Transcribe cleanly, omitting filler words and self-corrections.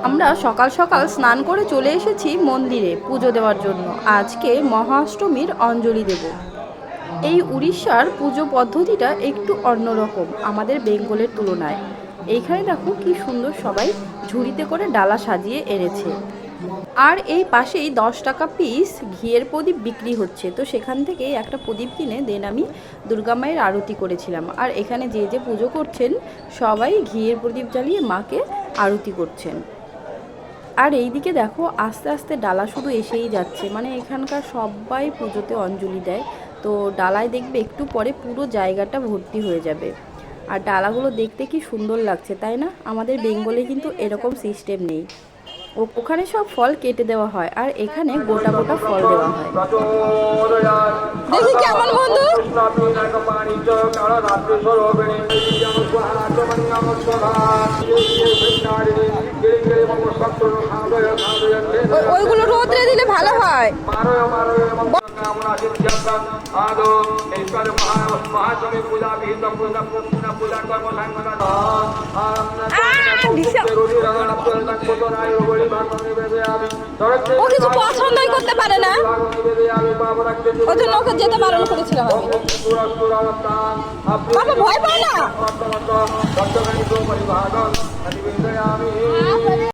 আমরা সকাল সকাল স্নান করে চলে এসেছি মন্দিরে পুজো দেওয়ার জন্য। আজকে মহাষ্টমীর অঞ্জলি দেব। এই উড়িষ্যার পুজো পদ্ধতিটা একটু অন্যরকম আমাদের বেঙ্গলের তুলনায়। এইখানে দেখো কি সুন্দর সবাই ঝুড়িতে করে ডালা সাজিয়ে এনেছে। আর এই পাশেই 10 টাকা পিস ঘিয়ের প্রদীপ বিক্রি হচ্ছে, তো সেখান থেকে একটা প্রদীপ কিনে দেন আমি দুর্গা মায়ের আরতি করেছিলাম। আর এখানে যে যে পুজো করছেন সবাই ঘিয়ের প্রদীপ জ্বালিয়ে মাকে আরতি করছেন। আর এই দিকে দেখো আস্তে আস্তে ডালা শুধু এসেই যাচ্ছে, মানে এখানকার সবাই পুজোতে অঞ্জলি দেয়। তো ডালায় দেখবে একটু পরে পুরো জায়গাটা ভর্তি হয়ে যাবে। আর ডালাগুলো দেখতে কি সুন্দর লাগছে তাই না? আমাদের বেঙ্গলে কিন্তু এরকম সিস্টেম নেই। ওখানে সব ফল কেটে দেওয়া হয় আর এখানে গোটা গোটা ফল দেওয়া হয়। দেখি কেমন বন্ধু। ওইগুলো রোদ্রে দিলে ভালো হয়। ও কিছু পছন্দই করতে পারে না, ওই জন্য ওকে যেতে বারণ করেছিলাম আমি। বাবা ভয় পায় না।